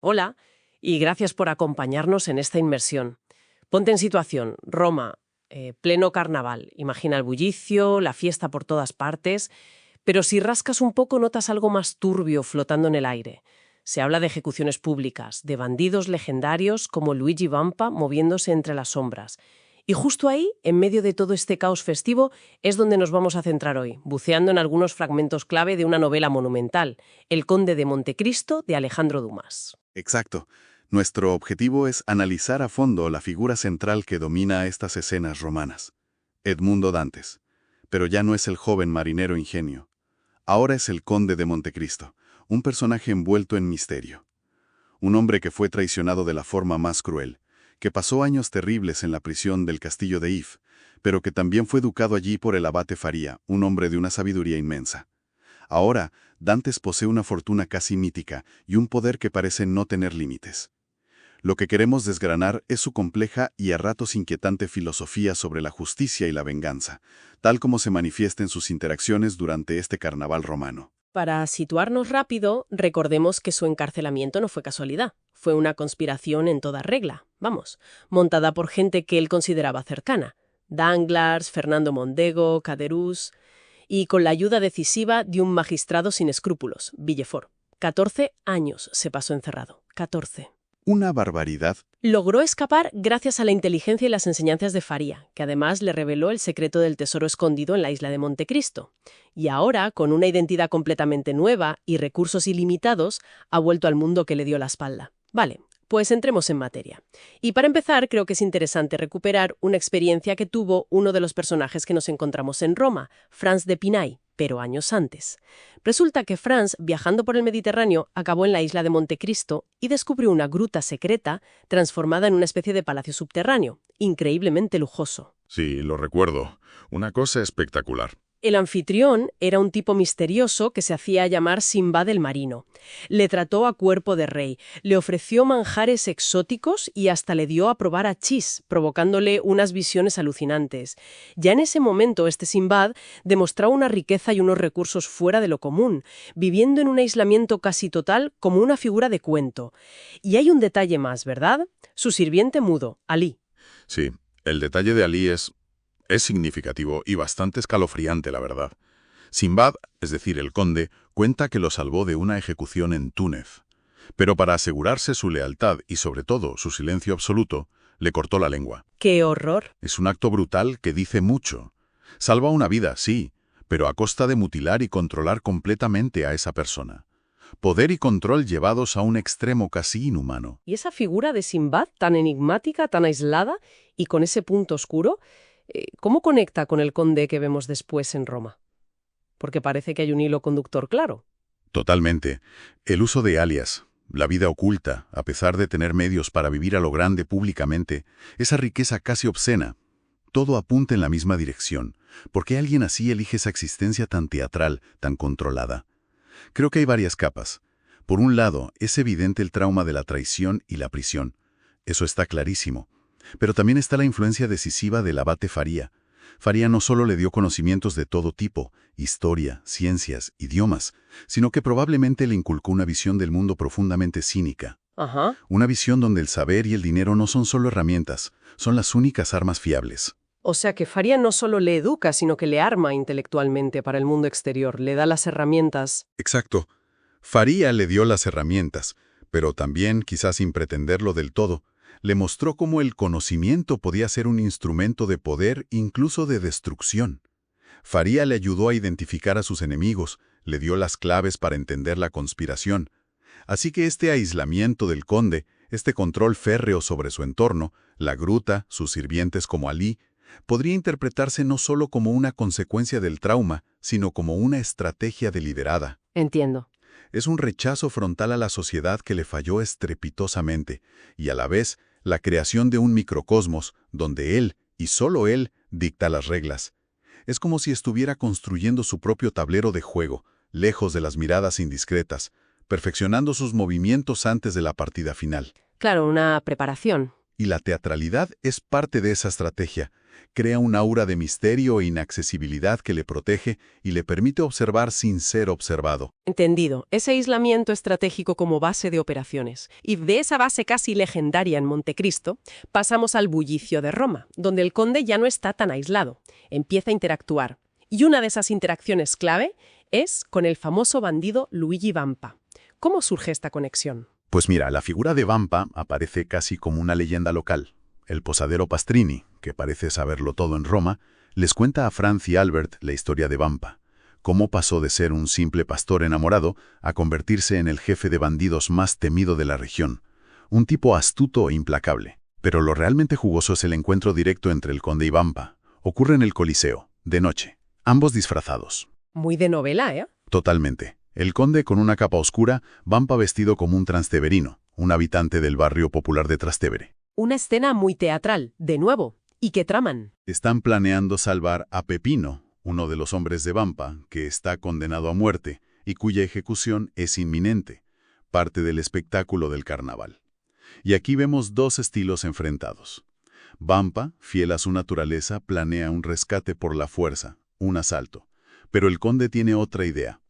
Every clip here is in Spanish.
Hola, y gracias por acompañarnos en esta inmersión. Ponte en situación, Roma, pleno carnaval. Imagina el bullicio, la fiesta por todas partes, pero si rascas un poco notas algo más turbio flotando en el aire. Se habla de ejecuciones públicas, de bandidos legendarios como Luigi Vampa moviéndose entre las sombras. Y justo ahí, en medio de todo este caos festivo, es donde nos vamos a centrar hoy, buceando en algunos fragmentos clave de una novela monumental, El Conde de Montecristo, de Alejandro Dumas. Exacto. Nuestro objetivo es analizar a fondo la figura central que domina estas escenas romanas. Edmundo Dantes. Pero ya no es el joven marinero ingenio. Ahora es el Conde de Montecristo, un personaje envuelto en misterio. Un hombre que fue traicionado de la forma más cruel, que pasó años terribles en la prisión del castillo de If, pero que también fue educado allí por el abate Faría, un hombre de una sabiduría inmensa. Ahora, Dantes posee una fortuna casi mítica y un poder que parece no tener límites. Lo que queremos desgranar es su compleja y a ratos inquietante filosofía sobre la justicia y la venganza, tal como se manifiesta en sus interacciones durante este carnaval romano. Para situarnos rápido, recordemos que su encarcelamiento no fue casualidad. Fue una conspiración en toda regla, vamos, montada por gente que él consideraba cercana. Danglars, Fernando Mondego, Caderousse, y con la ayuda decisiva de un magistrado sin escrúpulos, Villefort. 14 años se pasó encerrado. 14. Una barbaridad. Logró escapar gracias a la inteligencia y las enseñanzas de Faría, que además le reveló el secreto del tesoro escondido en la isla de Montecristo. Y ahora, con una identidad completamente nueva y recursos ilimitados, ha vuelto al mundo que le dio la espalda. Vale, pues entremos en materia. Y para empezar, creo que es interesante recuperar una experiencia que tuvo uno de los personajes que nos encontramos en Roma, Franz de Pinay, pero años antes. Resulta que Franz, viajando por el Mediterráneo, acabó en la isla de Montecristo y descubrió una gruta secreta transformada en una especie de palacio subterráneo, increíblemente lujoso. Sí, lo recuerdo. Una cosa espectacular. El anfitrión era un tipo misterioso que se hacía llamar Simbad el Marino. Le trató a cuerpo de rey, le ofreció manjares exóticos y hasta le dio a probar hachís, provocándole unas visiones alucinantes. Ya en ese momento este Simbad demostraba una riqueza y unos recursos fuera de lo común, viviendo en un aislamiento casi total como una figura de cuento. Y hay un detalle más, ¿verdad? Su sirviente mudo, Alí. Sí, el detalle de Alí es significativo y bastante escalofriante, la verdad. Simbad, es decir, el conde, cuenta que lo salvó de una ejecución en Túnez. Pero para asegurarse su lealtad y, sobre todo, su silencio absoluto, le cortó la lengua. ¡Qué horror! Es un acto brutal que dice mucho. Salva una vida, sí, pero a costa de mutilar y controlar completamente a esa persona. Poder y control llevados a un extremo casi inhumano. ¿Y esa figura de Simbad, tan enigmática, tan aislada y con ese punto oscuro, cómo conecta con el conde que vemos después en Roma? Porque parece que hay un hilo conductor claro. Totalmente. El uso de alias, la vida oculta, a pesar de tener medios para vivir a lo grande públicamente, esa riqueza casi obscena, todo apunta en la misma dirección. ¿Por qué alguien así elige esa existencia tan teatral, tan controlada? Creo que hay varias capas. Por un lado, es evidente el trauma de la traición y la prisión. Eso está clarísimo. Pero también está la influencia decisiva del abate Faría. Faría no solo le dio conocimientos de todo tipo, historia, ciencias, idiomas, sino que probablemente le inculcó una visión del mundo profundamente cínica. Ajá. Una visión donde el saber y el dinero no son solo herramientas, son las únicas armas fiables. O sea que Faría no solo le educa, sino que le arma intelectualmente para el mundo exterior, le da las herramientas. Exacto. Faría le dio las herramientas, pero también, quizás sin pretenderlo del todo, le mostró cómo el conocimiento podía ser un instrumento de poder, incluso de destrucción. Faría le ayudó a identificar a sus enemigos, le dio las claves para entender la conspiración. Así que este aislamiento del conde, este control férreo sobre su entorno, la gruta, sus sirvientes como Alí, podría interpretarse no solo como una consecuencia del trauma, sino como una estrategia deliberada. Entiendo. Es un rechazo frontal a la sociedad que le falló estrepitosamente, y a la vez la creación de un microcosmos donde él, y solo él, dicta las reglas. Es como si estuviera construyendo su propio tablero de juego, lejos de las miradas indiscretas, perfeccionando sus movimientos antes de la partida final. Claro, una preparación. Y la teatralidad es parte de esa estrategia. Crea un aura de misterio e inaccesibilidad que le protege y le permite observar sin ser observado. Entendido. Ese aislamiento estratégico como base de operaciones. Y de esa base casi legendaria en Montecristo, pasamos al bullicio de Roma, donde el conde ya no está tan aislado. Empieza a interactuar. Y una de esas interacciones clave es con el famoso bandido Luigi Vampa. ¿Cómo surge esta conexión? Pues mira, la figura de Vampa aparece casi como una leyenda local. El posadero Pastrini, que parece saberlo todo en Roma, les cuenta a Franz y Albert la historia de Vampa, cómo pasó de ser un simple pastor enamorado a convertirse en el jefe de bandidos más temido de la región, un tipo astuto e implacable. Pero lo realmente jugoso es el encuentro directo entre el conde y Vampa. Ocurre en el Coliseo, de noche, ambos disfrazados. Muy de novela, ¿eh? Totalmente. El conde con una capa oscura, Vampa vestido como un transteverino, un habitante del barrio popular de Trastevere. Una escena muy teatral, de nuevo. ¿Y qué traman? Están planeando salvar a Pepino, uno de los hombres de Vampa, que está condenado a muerte y cuya ejecución es inminente, parte del espectáculo del carnaval. Y aquí vemos dos estilos enfrentados. Vampa, fiel a su naturaleza, planea un rescate por la fuerza, un asalto. Pero el conde tiene otra idea.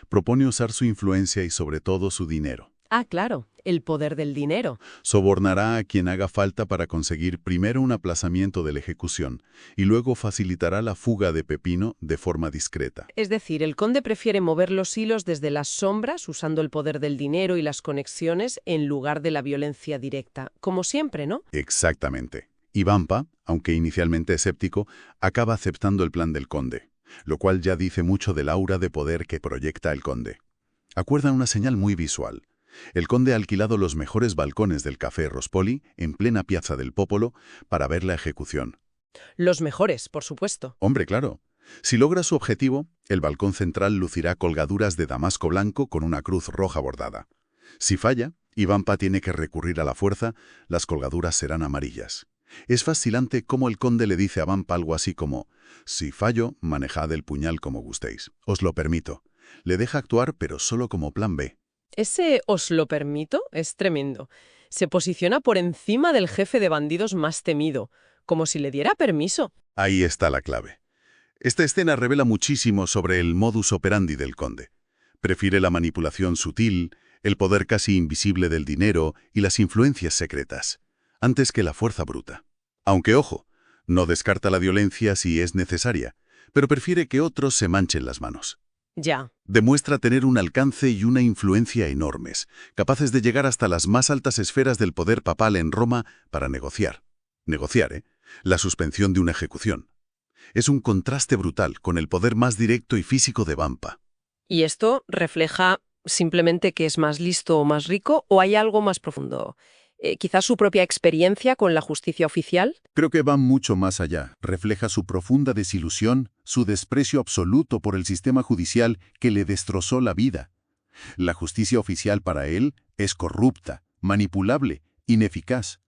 Propone usar su influencia y sobre todo su dinero. Ah, claro, el poder del dinero. Sobornará a quien haga falta para conseguir primero un aplazamiento de la ejecución y luego facilitará la fuga de Pepino de forma discreta. Es decir, el conde prefiere mover los hilos desde las sombras, usando el poder del dinero y las conexiones, en lugar de la violencia directa. Como siempre, ¿no? Exactamente. Y Vampa, aunque inicialmente escéptico, acaba aceptando el plan del conde, lo cual ya dice mucho del aura de poder que proyecta el conde. Acuerdan una señal muy visual. El conde ha alquilado los mejores balcones del Café Rospoli, en plena Piazza del Popolo, para ver la ejecución. Los mejores, por supuesto. Hombre, claro. Si logra su objetivo, el balcón central lucirá colgaduras de damasco blanco con una cruz roja bordada. Si falla, y Vampa tiene que recurrir a la fuerza, las colgaduras serán amarillas. Es fascinante cómo el conde le dice a Vampa algo así como: «Si fallo, manejad el puñal como gustéis. Os lo permito». Le deja actuar, pero solo como plan B. Ese «os lo permito» es tremendo. Se posiciona por encima del jefe de bandidos más temido, como si le diera permiso. Ahí está la clave. Esta escena revela muchísimo sobre el modus operandi del conde. Prefiere la manipulación sutil, el poder casi invisible del dinero y las influencias secretas, antes que la fuerza bruta. Aunque, ojo, no descarta la violencia si es necesaria, pero prefiere que otros se manchen las manos. Ya. Demuestra tener un alcance y una influencia enormes, capaces de llegar hasta las más altas esferas del poder papal en Roma para negociar. Negociar, la suspensión de una ejecución. Es un contraste brutal con el poder más directo y físico de Vampa. ¿Y esto refleja simplemente que es más listo o más rico, o hay algo más profundo? ¿Quizás su propia experiencia con la justicia oficial? Creo que va mucho más allá. Refleja su profunda desilusión, su desprecio absoluto por el sistema judicial que le destrozó la vida. La justicia oficial para él es corrupta, manipulable, ineficaz.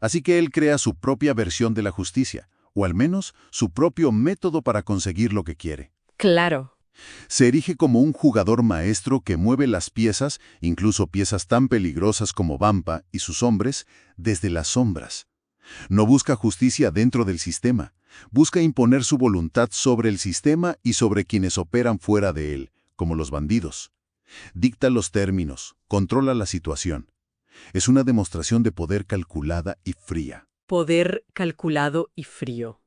Así que él crea su propia versión de la justicia, o al menos su propio método para conseguir lo que quiere. Claro. Se erige como un jugador maestro que mueve las piezas, incluso piezas tan peligrosas como Vampa y sus hombres, desde las sombras. No busca justicia dentro del sistema, busca imponer su voluntad sobre el sistema y sobre quienes operan fuera de él, como los bandidos. Dicta los términos, controla la situación. Es una demostración de poder calculada y fría. Poder calculado y frío.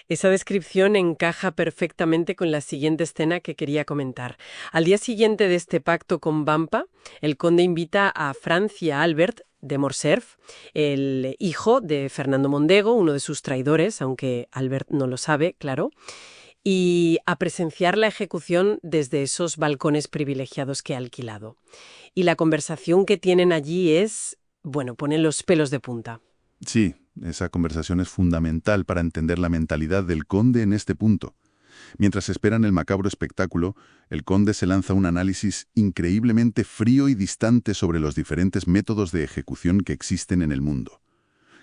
Esa descripción encaja perfectamente con la siguiente escena que quería comentar. Al día siguiente de este pacto con Vampa, el conde invita a Franz y a Albert de Morcerf, el hijo de Fernando Mondego, uno de sus traidores, aunque Albert no lo sabe, claro, y a presenciar la ejecución desde esos balcones privilegiados que ha alquilado. Y la conversación que tienen allí es, bueno, pone los pelos de punta. Sí, esa conversación es fundamental para entender la mentalidad del conde en este punto. Mientras esperan el macabro espectáculo, el conde se lanza un análisis increíblemente frío y distante sobre los diferentes métodos de ejecución que existen en el mundo.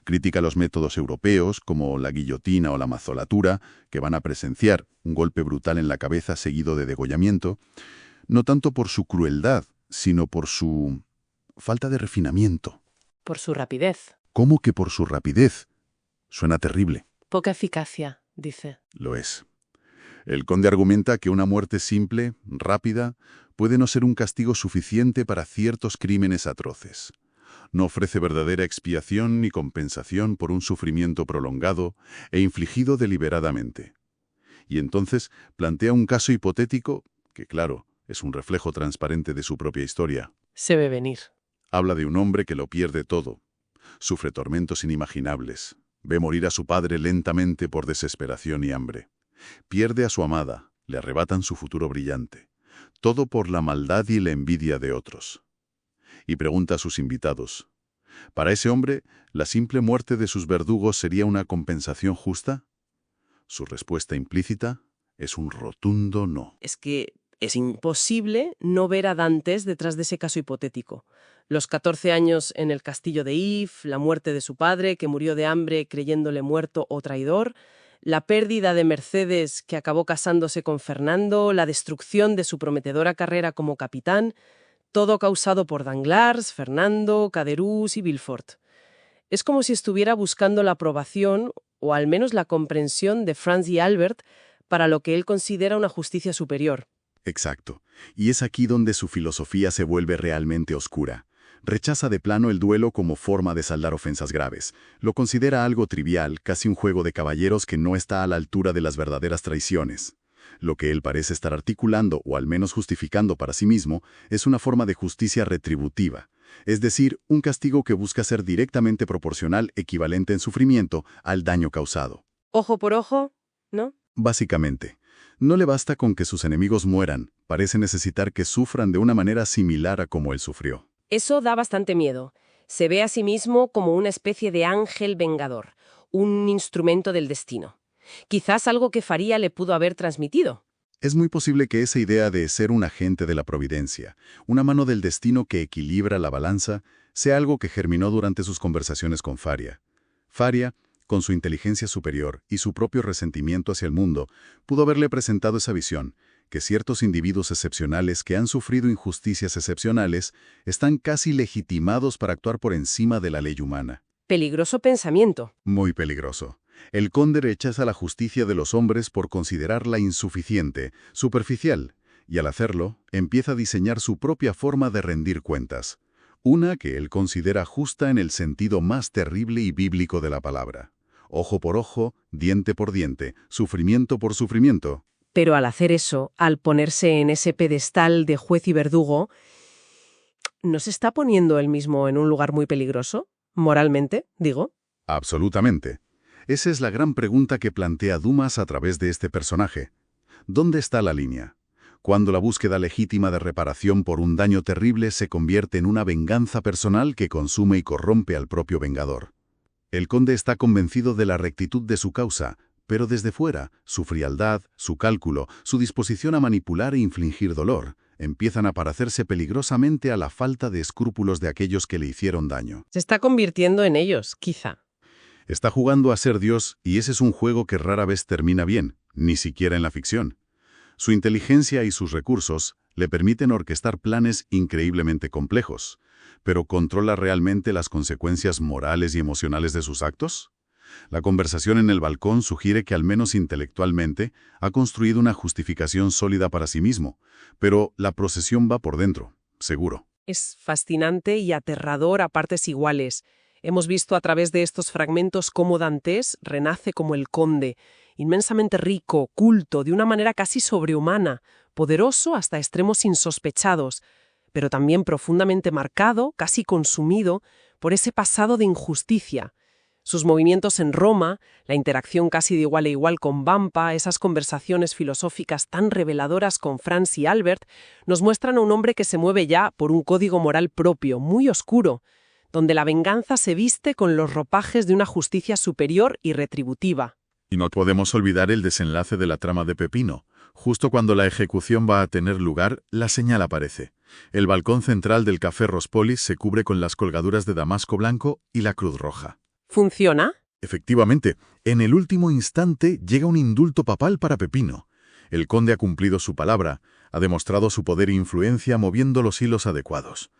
Critica los métodos europeos, como la guillotina o la mazolatura, que van a presenciar un golpe brutal en la cabeza seguido de degollamiento, no tanto por su crueldad, sino por su falta de refinamiento. Por su rapidez. ¿Cómo que por su rapidez? Suena terrible. Poca eficacia, dice. Lo es. El conde argumenta que una muerte simple, rápida, puede no ser un castigo suficiente para ciertos crímenes atroces. No ofrece verdadera expiación ni compensación por un sufrimiento prolongado e infligido deliberadamente. Y entonces plantea un caso hipotético que, claro, es un reflejo transparente de su propia historia. Se ve venir. Habla de un hombre que lo pierde todo. Sufre tormentos inimaginables. Ve morir a su padre lentamente por desesperación y hambre. Pierde a su amada, le arrebatan su futuro brillante. Todo por la maldad y la envidia de otros. Y pregunta a sus invitados, ¿para ese hombre la simple muerte de sus verdugos sería una compensación justa? Su respuesta implícita es un rotundo no. Es que es imposible no ver a Dantes detrás de ese caso hipotético. Los 14 años en el castillo de If, la muerte de su padre, que murió de hambre creyéndole muerto o traidor, la pérdida de Mercedes, que acabó casándose con Fernando, la destrucción de su prometedora carrera como capitán, todo causado por Danglars, Fernando, Caderousse y Villefort. Es como si estuviera buscando la aprobación, o al menos la comprensión de Franz y Albert, para lo que él considera una justicia superior. Exacto. Y es aquí donde su filosofía se vuelve realmente oscura. Rechaza de plano el duelo como forma de saldar ofensas graves. Lo considera algo trivial, casi un juego de caballeros que no está a la altura de las verdaderas traiciones. Lo que él parece estar articulando, o al menos justificando para sí mismo, es una forma de justicia retributiva. Es decir, un castigo que busca ser directamente proporcional, equivalente en sufrimiento, al daño causado. Ojo por ojo, ¿no? Básicamente, no le basta con que sus enemigos mueran, parece necesitar que sufran de una manera similar a como él sufrió. Eso da bastante miedo. Se ve a sí mismo como una especie de ángel vengador, un instrumento del destino. Quizás algo que Faría le pudo haber transmitido. Es muy posible que esa idea de ser un agente de la providencia, una mano del destino que equilibra la balanza, sea algo que germinó durante sus conversaciones con Faria. Faria, con su inteligencia superior y su propio resentimiento hacia el mundo, pudo haberle presentado esa visión, que ciertos individuos excepcionales que han sufrido injusticias excepcionales están casi legitimados para actuar por encima de la ley humana. Peligroso pensamiento. Muy peligroso. El conde rechaza la justicia de los hombres por considerarla insuficiente, superficial, y al hacerlo, empieza a diseñar su propia forma de rendir cuentas, una que él considera justa en el sentido más terrible y bíblico de la palabra. Ojo por ojo, diente por diente, sufrimiento por sufrimiento. Pero al hacer eso, al ponerse en ese pedestal de juez y verdugo, ¿no se está poniendo él mismo en un lugar muy peligroso? Moralmente, digo. Absolutamente. Esa es la gran pregunta que plantea Dumas a través de este personaje. ¿Dónde está la línea? Cuando la búsqueda legítima de reparación por un daño terrible se convierte en una venganza personal que consume y corrompe al propio vengador. El conde está convencido de la rectitud de su causa, pero desde fuera, su frialdad, su cálculo, su disposición a manipular e infligir dolor, empiezan a parecerse peligrosamente a la falta de escrúpulos de aquellos que le hicieron daño. Se está convirtiendo en ellos, quizá. Está jugando a ser Dios y ese es un juego que rara vez termina bien, ni siquiera en la ficción. Su inteligencia y sus recursos le permiten orquestar planes increíblemente complejos, pero ¿controla realmente las consecuencias morales y emocionales de sus actos? La conversación en el balcón sugiere que al menos intelectualmente ha construido una justificación sólida para sí mismo, pero la procesión va por dentro, seguro. Es fascinante y aterrador a partes iguales. Hemos visto a través de estos fragmentos cómo Dantes renace como el conde, inmensamente rico, culto, de una manera casi sobrehumana, poderoso hasta extremos insospechados, pero también profundamente marcado, casi consumido, por ese pasado de injusticia. Sus movimientos en Roma, la interacción casi de igual a igual con Vampa, esas conversaciones filosóficas tan reveladoras con Franz y Albert, nos muestran a un hombre que se mueve ya por un código moral propio, muy oscuro, donde la venganza se viste con los ropajes de una justicia superior y retributiva. Y no podemos olvidar el desenlace de la trama de Pepino. Justo cuando la ejecución va a tener lugar, la señal aparece. El balcón central del Café Rospolis se cubre con las colgaduras de damasco blanco y la cruz roja. ¿Funciona? Efectivamente, en el último instante llega un indulto papal para Pepino. El conde ha cumplido su palabra, ha demostrado su poder e influencia moviendo los hilos adecuados.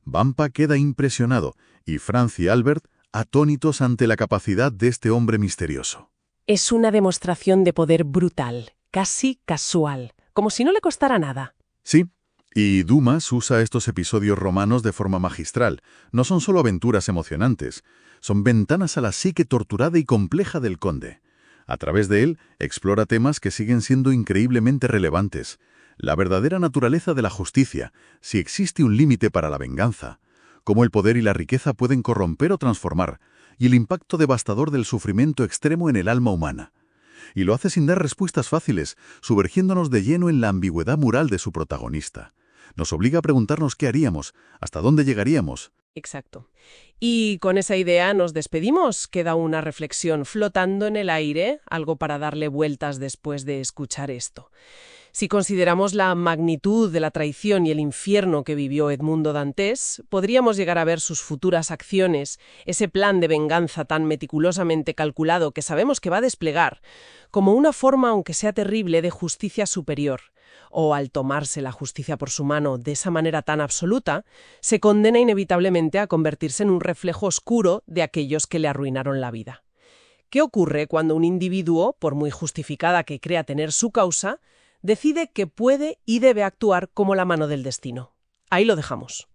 Vampa queda impresionado y Franz y Albert atónitos ante la capacidad de este hombre misterioso. Es una demostración de poder brutal, casi casual, como si no le costara nada. Sí, y Dumas usa estos episodios romanos de forma magistral. No son solo aventuras emocionantes, son ventanas a la psique torturada y compleja del conde. A través de él, explora temas que siguen siendo increíblemente relevantes. La verdadera naturaleza de la justicia, si existe un límite para la venganza, cómo el poder y la riqueza pueden corromper o transformar, y el impacto devastador del sufrimiento extremo en el alma humana. Y lo hace sin dar respuestas fáciles, sumergiéndonos de lleno en la ambigüedad moral de su protagonista. Nos obliga a preguntarnos qué haríamos, hasta dónde llegaríamos. Exacto. Y con esa idea nos despedimos. Queda una reflexión flotando en el aire, algo para darle vueltas después de escuchar esto. Si consideramos la magnitud de la traición y el infierno que vivió Edmundo Dantes, podríamos llegar a ver sus futuras acciones, ese plan de venganza tan meticulosamente calculado que sabemos que va a desplegar, como una forma, aunque sea terrible, de justicia superior. O al tomarse la justicia por su mano de esa manera tan absoluta, se condena inevitablemente a convertirse en un reflejo oscuro de aquellos que le arruinaron la vida. ¿Qué ocurre cuando un individuo, por muy justificada que crea tener su causa, decide que puede y debe actuar como la mano del destino? Ahí lo dejamos.